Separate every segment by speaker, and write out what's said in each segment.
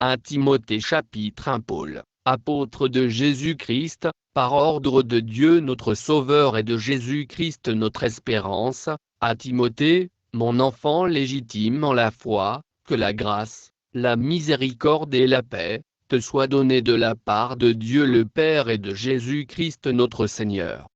Speaker 1: 1 Timothée chapitre 1 Paul, apôtre de Jésus-Christ, par ordre de Dieu notre Sauveur et de Jésus-Christ notre espérance, à Timothée, mon enfant légitime en la foi, que la grâce, la miséricorde et la paix, te soient données de la part de Dieu le Père et de Jésus-Christ notre Seigneur.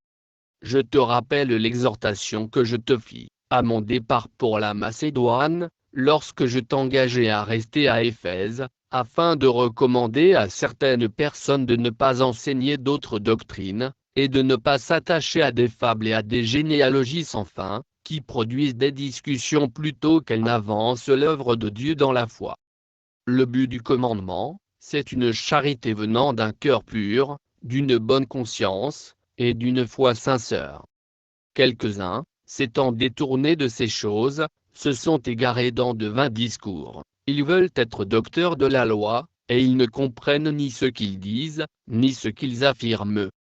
Speaker 1: Je te rappelle l'exhortation que je te fis, à mon départ pour la Macédoine, lorsque je t'engageai à rester à Éphèse, afin de recommander à certaines personnes de ne pas enseigner d'autres doctrines, et de ne pas s'attacher à des fables et à des généalogies sans fin, qui produisent des discussions plutôt qu'elles n'avancent l'œuvre de Dieu dans la foi. Le but du commandement, c'est une charité venant d'un cœur pur, d'une bonne conscience, et d'une foi sincère. Quelques-uns, s'étant détournés de ces choses, se sont égarés dans de vains discours. Ils veulent être docteurs de la loi, et ils ne comprennent ni ce qu'ils disent, ni ce qu'ils affirment.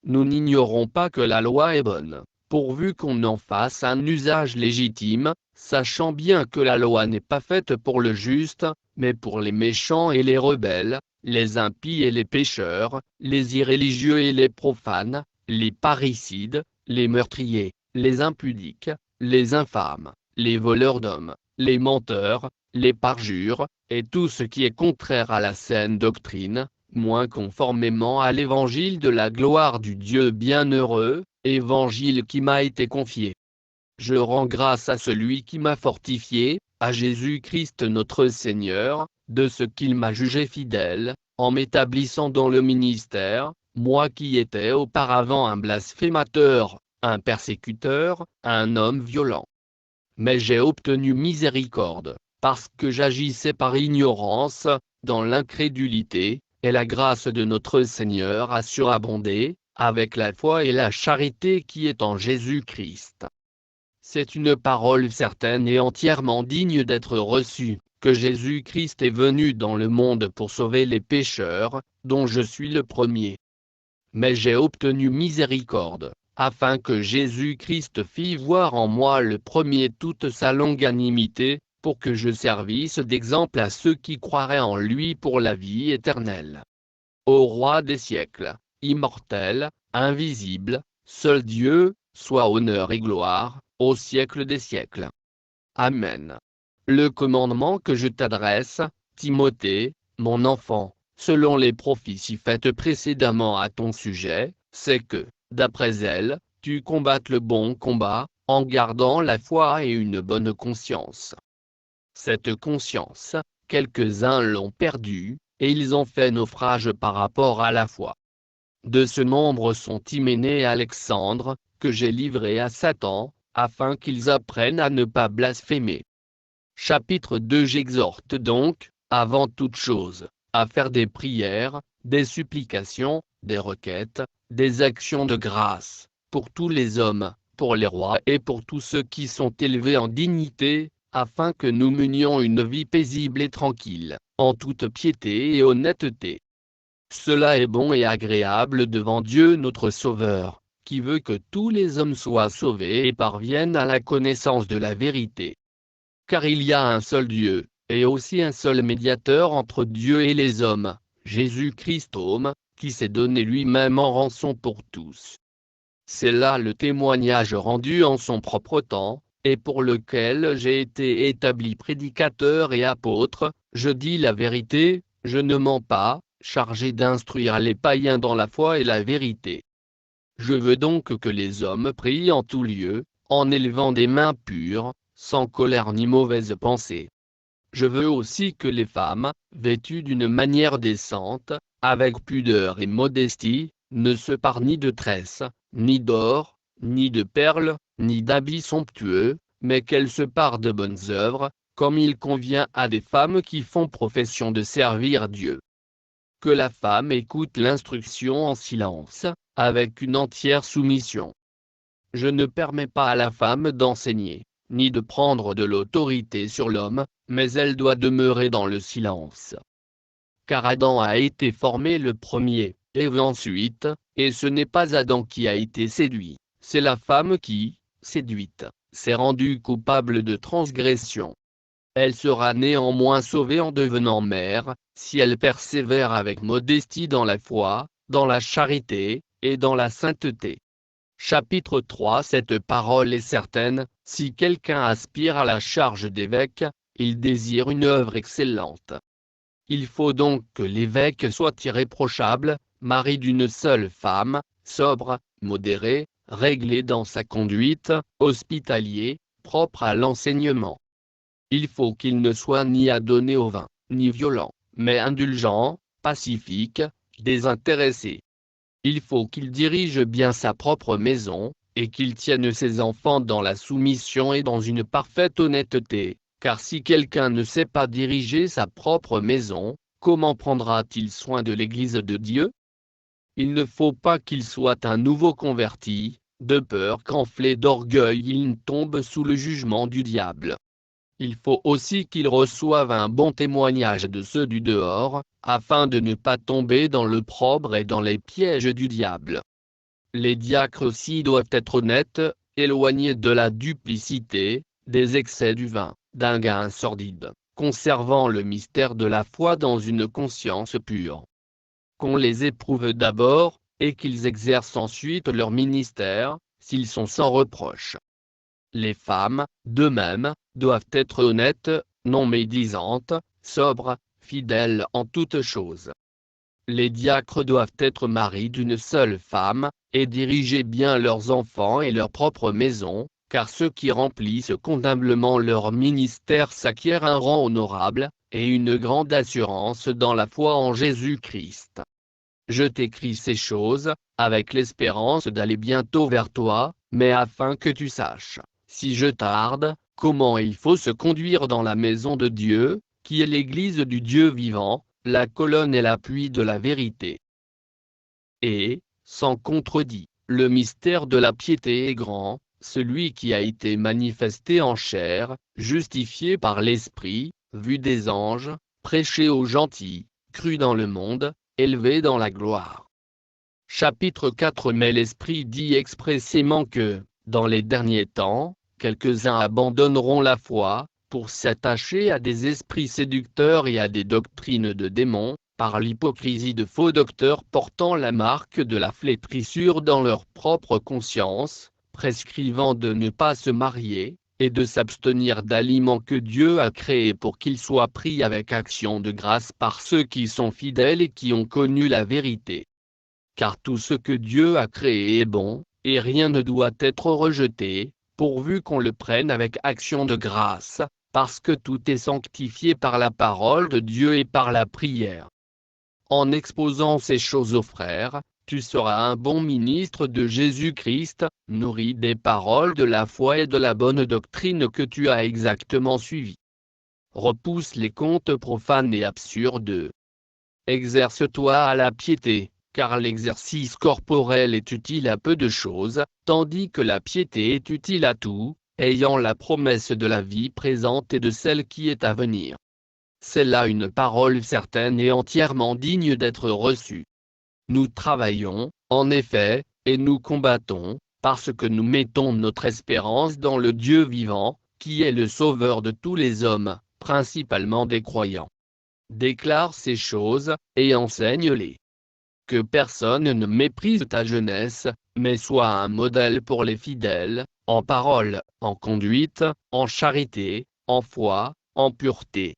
Speaker 1: Nous n'ignorons pas que la loi est bonne, pourvu qu'on en fasse un usage légitime, sachant bien que la loi n'est pas faite pour le juste, mais pour les méchants et les rebelles, les impies et les pécheurs, les irréligieux et les profanes, les parricides, les meurtriers, les impudiques, les infâmes, les voleurs d'hommes, les menteurs, les parjures, et tout ce qui est contraire à la saine doctrine, moins conformément à l'évangile de la gloire du Dieu bienheureux, évangile qui m'a été confié. Je rends grâce à celui qui m'a fortifié, à Jésus-Christ notre Seigneur, de ce qu'il m'a jugé fidèle, en m'établissant dans le ministère, moi qui étais auparavant un blasphémateur, un persécuteur, un homme violent. Mais j'ai obtenu miséricorde, parce que j'agissais par ignorance, dans l'incrédulité, et la grâce de notre Seigneur a surabondé, avec la foi et la charité qui est en Jésus-Christ. C'est une parole certaine et entièrement digne d'être reçue, que Jésus-Christ est venu dans le monde pour sauver les pécheurs, dont je suis le premier. Mais j'ai obtenu miséricorde, afin que Jésus-Christ fît voir en moi le premier toute sa longanimité, pour que je servisse d'exemple à ceux qui croiraient en lui pour la vie éternelle. Ô Roi des siècles, immortel, invisible, seul Dieu, soit honneur et gloire, au siècle des siècles. Amen. Le commandement que je t'adresse, Timothée, mon enfant, selon les prophéties faites précédemment à ton sujet, c'est que, d'après elles, tu combattes le bon combat, en gardant la foi et une bonne conscience. Cette conscience, quelques-uns l'ont perdue, et ils ont fait naufrage par rapport à la foi. De ce nombre sont Hyménée et Alexandre, que j'ai livrés à Satan, afin qu'ils apprennent à ne pas blasphémer. Chapitre 2 J'exhorte donc, avant toute chose, à faire des prières, des supplications, des requêtes, des actions de grâce, pour tous les hommes, pour les rois et pour tous ceux qui sont élevés en dignité, afin que nous menions une vie paisible et tranquille, en toute piété et honnêteté. Cela est bon et agréable devant Dieu notre Sauveur, qui veut que tous les hommes soient sauvés et parviennent à la connaissance de la vérité. Car il y a un seul Dieu, et aussi un seul médiateur entre Dieu et les hommes, Jésus-Christ homme, qui s'est donné lui-même en rançon pour tous. C'est là le témoignage rendu en son propre temps, et pour lequel j'ai été établi prédicateur et apôtre, je dis la vérité, je ne mens pas, chargé d'instruire les païens dans la foi et la vérité. Je veux donc que les hommes prient en tout lieu, en élevant des mains pures, sans colère ni mauvaise pensée. Je veux aussi que les femmes, vêtues d'une manière décente, avec pudeur et modestie, ne se parent ni de tresses, ni d'or, ni de perles, ni d'habits somptueux, mais qu'elles se parent de bonnes œuvres, comme il convient à des femmes qui font profession de servir Dieu. Que la femme écoute l'instruction en silence, avec une entière soumission. Je ne permets pas à la femme d'enseigner, ni de prendre de l'autorité sur l'homme, mais elle doit demeurer dans le silence. Car Adam a été formé le premier, Ève ensuite, et ce n'est pas Adam qui a été séduit, c'est la femme qui, séduite, s'est rendue coupable de transgression. Elle sera néanmoins sauvée en devenant mère, si elles persévèrent avec modestie dans la foi, dans la charité, et dans la sainteté. Chapitre 3. Cette parole est certaine, si quelqu'un aspire à la charge d'évêque, il désire une œuvre excellente. Il faut donc que l'évêque soit irréprochable, mari d'une seule femme, sobre, modéré, réglé dans sa conduite, hospitalier, propre à l'enseignement. Il faut qu'il ne soit ni adonné au vin, ni violent, mais indulgent, pacifique, désintéressé. Il faut qu'il dirige bien sa propre maison, et qu'il tienne ses enfants dans la soumission et dans une parfaite honnêteté, car si quelqu'un ne sait pas diriger sa propre maison, comment prendra-t-il soin de l'Église de Dieu? Il ne faut pas qu'il soit un nouveau converti, de peur qu'enflé d'orgueil il ne tombe sous le jugement du diable. Il faut aussi qu'il reçoive un bon témoignage de ceux du dehors, afin de ne pas tomber dans l'opprobre et dans les pièges du diable. Les diacres aussi doivent être honnêtes, éloignés de la duplicité, des excès du vin, d'un gain sordide, conservant le mystère de la foi dans une conscience pure. Qu'on les éprouve d'abord, et qu'ils exercent ensuite leur ministère, s'ils sont sans reproche. Les femmes, de même, doivent être honnêtes, non médisantes, sobres, fidèles en toutes choses. Les diacres doivent être maris d'une seule femme, et diriger bien leurs enfants et leur propre maison, car ceux qui remplissent convenablement leur ministère s'acquièrent un rang honorable, et une grande assurance dans la foi en Jésus-Christ. Je t'écris ces choses, avec l'espérance d'aller bientôt vers toi, mais afin que tu saches, si je tarde, comment il faut se conduire dans la maison de Dieu, qui est l'Église du Dieu vivant, la colonne et l'appui de la vérité. Et, sans contredit, le mystère de la piété est grand, celui qui a été manifesté en chair, justifié par l'Esprit, vu des anges, prêché aux gentils, cru dans le monde, élevé dans la gloire. Chapitre 4. Mais l'Esprit dit expressément que, dans les derniers temps, quelques-uns abandonneront la foi, pour s'attacher à des esprits séducteurs et à des doctrines de démons, par l'hypocrisie de faux docteurs portant la marque de la flétrissure dans leur propre conscience, prescrivant de ne pas se marier, et de s'abstenir d'aliments que Dieu a créés pour qu'ils soient pris avec action de grâce par ceux qui sont fidèles et qui ont connu la vérité. Car tout ce que Dieu a créé est bon, et rien ne doit être rejeté, pourvu qu'on le prenne avec action de grâce, parce que tout est sanctifié par la parole de Dieu et par la prière. En exposant ces choses aux frères, tu seras un bon ministre de Jésus-Christ, nourri des paroles de la foi et de la bonne doctrine que tu as exactement suivies. Repousse les contes profanes et absurdes. Exerce-toi à la piété, car l'exercice corporel est utile à peu de choses, tandis que la piété est utile à tout, ayant la promesse de la vie présente et de celle qui est à venir. C'est là une parole certaine et entièrement digne d'être reçue. Nous travaillons, en effet, et nous combattons, parce que nous mettons notre espérance dans le Dieu vivant, qui est le Sauveur de tous les hommes, principalement des croyants. Déclare ces choses, et enseigne-les. Que personne ne méprise ta jeunesse, mais sois un modèle pour les fidèles, en parole, en conduite, en charité, en foi, en pureté.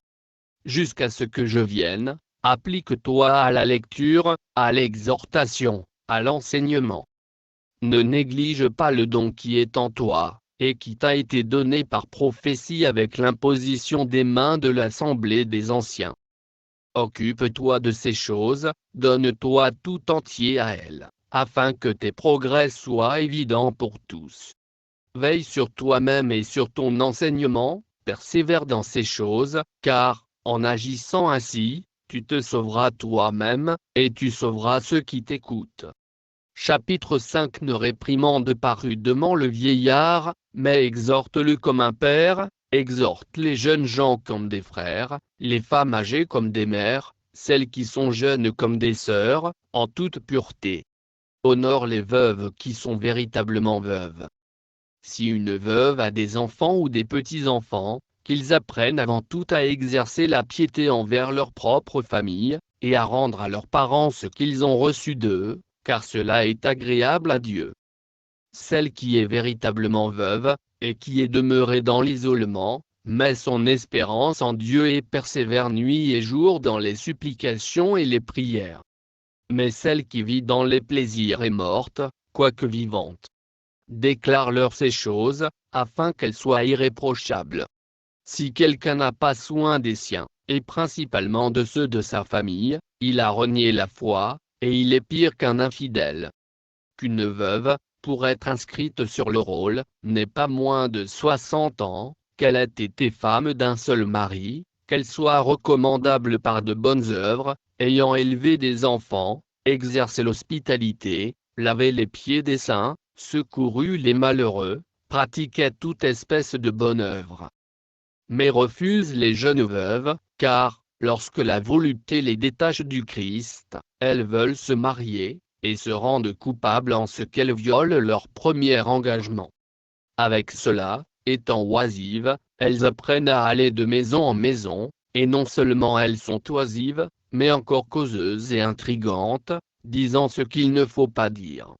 Speaker 1: Jusqu'à ce que je vienne, applique-toi à la lecture, à l'exhortation, à l'enseignement. Ne néglige pas le don qui est en toi, et qui t'a été donné par prophétie avec l'imposition des mains de l'assemblée des anciens. Occupe-toi de ces choses, donne-toi tout entier à elles, afin que tes progrès soient évidents pour tous. Veille sur toi-même et sur ton enseignement, persévère dans ces choses, car, en agissant ainsi, tu te sauveras toi-même, et tu sauveras ceux qui t'écoutent. Chapitre 5. Ne réprimande pas rudement le vieillard, mais exhorte-le comme un père, exhorte les jeunes gens comme des frères, les femmes âgées comme des mères, celles qui sont jeunes comme des sœurs, en toute pureté. Honore les veuves qui sont véritablement veuves. Si une veuve a des enfants ou des petits-enfants, qu'ils apprennent avant tout à exercer la piété envers leur propre famille, et à rendre à leurs parents ce qu'ils ont reçu d'eux, car cela est agréable à Dieu. Celle qui est véritablement veuve, et qui est demeurée dans l'isolement, met son espérance en Dieu et persévère nuit et jour dans les supplications et les prières. Mais celle qui vit dans les plaisirs est morte, quoique vivante. Déclare-leur ces choses, afin qu'elles soient irréprochables. Si quelqu'un n'a pas soin des siens, et principalement de ceux de sa famille, il a renié la foi, et il est pire qu'un infidèle. Qu'une veuve, pour être inscrite sur le rôle, n'ait pas moins de 60 ans, qu'elle ait été femme d'un seul mari, qu'elle soit recommandable par de bonnes œuvres, ayant élevé des enfants, exercé l'hospitalité, lavé les pieds des saints, secouru les malheureux, pratiquait toute espèce de bonne œuvre. Mais refuse les jeunes veuves, car, lorsque la volupté les détache du Christ, elles veulent se marier, et se rendent coupables en ce qu'elles violent leur premier engagement. Avec cela, étant oisives, elles apprennent à aller de maison en maison, et non seulement elles sont oisives, mais encore causeuses et intrigantes, disant ce qu'il ne faut pas dire.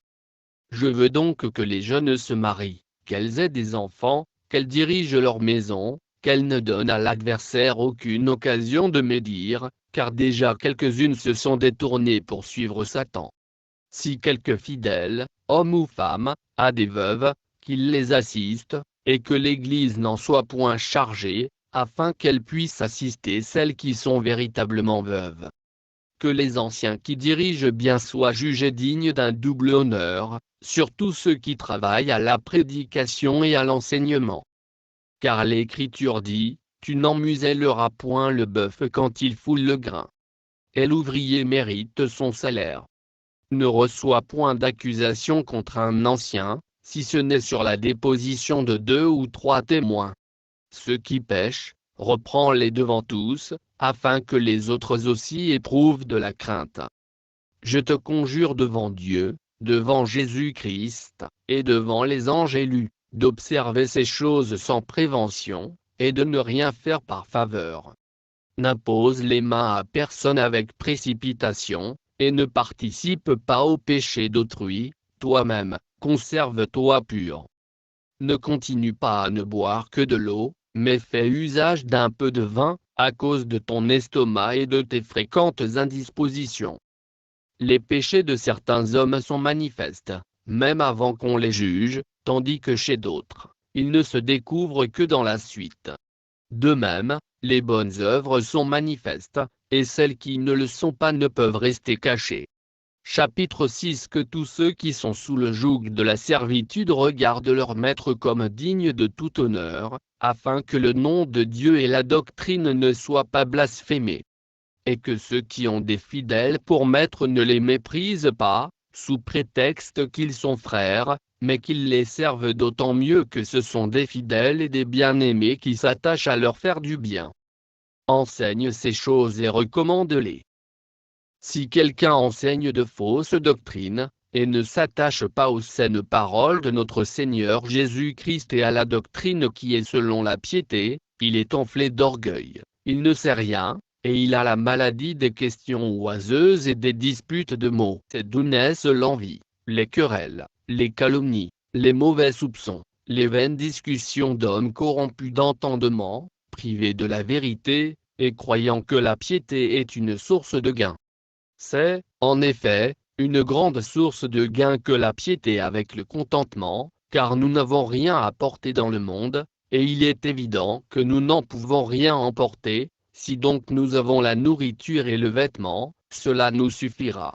Speaker 1: Je veux donc que les jeunes se marient, qu'elles aient des enfants, qu'elles dirigent leur maison, qu'elles ne donnent à l'adversaire aucune occasion de médire, car déjà quelques-unes se sont détournées pour suivre Satan. Si quelque fidèle, homme ou femme, a des veuves, qu'il les assiste, et que l'Église n'en soit point chargée, afin qu'elle puisse assister celles qui sont véritablement veuves. Que les anciens qui dirigent bien soient jugés dignes d'un double honneur, surtout ceux qui travaillent à la prédication et à l'enseignement. Car l'Écriture dit, « Tu n'en muselleras point le bœuf quand il foule le grain. » Et l'ouvrier mérite son salaire. Ne reçoit point d'accusation contre un ancien, si ce n'est sur la déposition de 2 ou 3 témoins. Ceux qui pêchent, reprends-les devant tous, afin que les autres aussi éprouvent de la crainte. Je te conjure devant Dieu, devant Jésus-Christ, et devant les anges élus, d'observer ces choses sans prévention, et de ne rien faire par faveur. N'impose les mains à personne avec précipitation, et ne participe pas au péché d'autrui, toi-même, conserve-toi pur. Ne continue pas à ne boire que de l'eau, mais fais usage d'un peu de vin, à cause de ton estomac et de tes fréquentes indispositions. Les péchés de certains hommes sont manifestes, même avant qu'on les juge, tandis que chez d'autres, ils ne se découvrent que dans la suite. De même, les bonnes œuvres sont manifestes, et celles qui ne le sont pas ne peuvent rester cachées. Chapitre 6. Que tous ceux qui sont sous le joug de la servitude regardent leur maître comme digne de tout honneur, afin que le nom de Dieu et la doctrine ne soient pas blasphémés. Et que ceux qui ont des fidèles pour maître ne les méprisent pas, sous prétexte qu'ils sont frères, mais qu'ils les servent d'autant mieux que ce sont des fidèles et des bien-aimés qui s'attachent à leur faire du bien. Enseigne ces choses et recommande-les. Si quelqu'un enseigne de fausses doctrines, et ne s'attache pas aux saines paroles de notre Seigneur Jésus-Christ et à la doctrine qui est selon la piété, il est enflé d'orgueil, il ne sait rien, et il a la maladie des questions oiseuses et des disputes de mots. C'est d'où naissent l'envie, les querelles, les calomnies, les mauvais soupçons, les vaines discussions d'hommes corrompus d'entendement, privés de la vérité, et croyant que la piété est une source de gain. C'est, en effet, une grande source de gain que la piété avec le contentement, car nous n'avons rien à porter dans le monde, et il est évident que nous n'en pouvons rien emporter. Si donc nous avons la nourriture et le vêtement, cela nous suffira.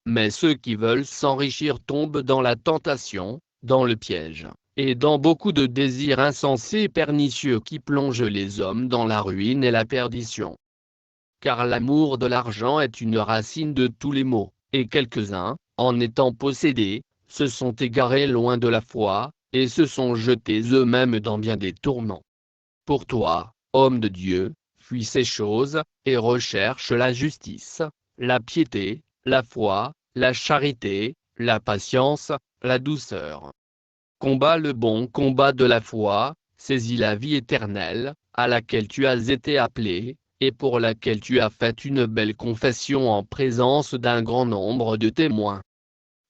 Speaker 1: Mais ceux qui veulent s'enrichir tombent dans la tentation, dans le piège, et dans beaucoup de désirs insensés et pernicieux qui plongent les hommes dans la ruine et la perdition. Car l'amour de l'argent est une racine de tous les maux, et quelques-uns, en étant possédés, se sont égarés loin de la foi, et se sont jetés eux-mêmes dans bien des tourments. Pour toi, homme de Dieu, fuis ces choses, et recherche la justice, la piété, la foi, la charité, la patience, la douceur. Combat le bon combat de la foi, saisis la vie éternelle, à laquelle tu as été appelé, et pour laquelle tu as fait une belle confession en présence d'un grand nombre de témoins.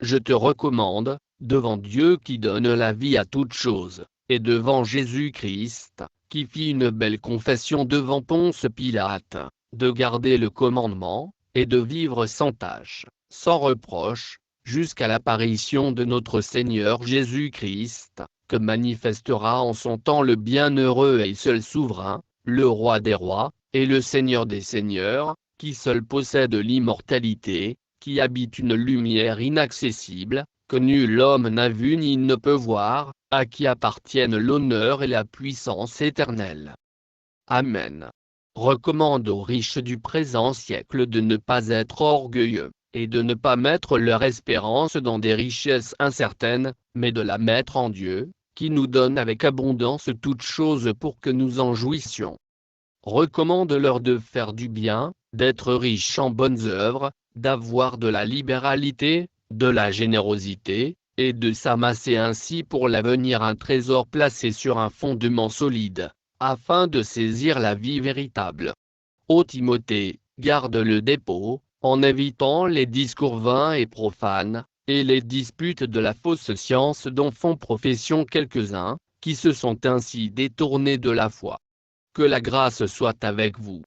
Speaker 1: Je te recommande, devant Dieu qui donne la vie à toutes choses, et devant Jésus-Christ, qui fit une belle confession devant Ponce Pilate, de garder le commandement, et de vivre sans tâche, sans reproche, jusqu'à l'apparition de notre Seigneur Jésus-Christ, que manifestera en son temps le bienheureux et seul souverain, le Roi des rois, et le Seigneur des seigneurs, qui seul possède l'immortalité, qui habite une lumière inaccessible, que nul homme n'a vu ni ne peut voir, à qui appartiennent l'honneur et la puissance éternelle. Amen. Recommande aux riches du présent siècle de ne pas être orgueilleux, et de ne pas mettre leur espérance dans des richesses incertaines, mais de la mettre en Dieu, qui nous donne avec abondance toutes choses pour que nous en jouissions. Recommande-leur de faire du bien, d'être riches en bonnes œuvres, d'avoir de la libéralité, de la générosité, et de s'amasser ainsi pour l'avenir un trésor placé sur un fondement solide, afin de saisir la vie véritable. Ô Timothée, garde le dépôt, en évitant les discours vains et profanes, et les disputes de la fausse science dont font profession quelques-uns, qui se sont ainsi détournés de la foi. Que la grâce soit avec vous.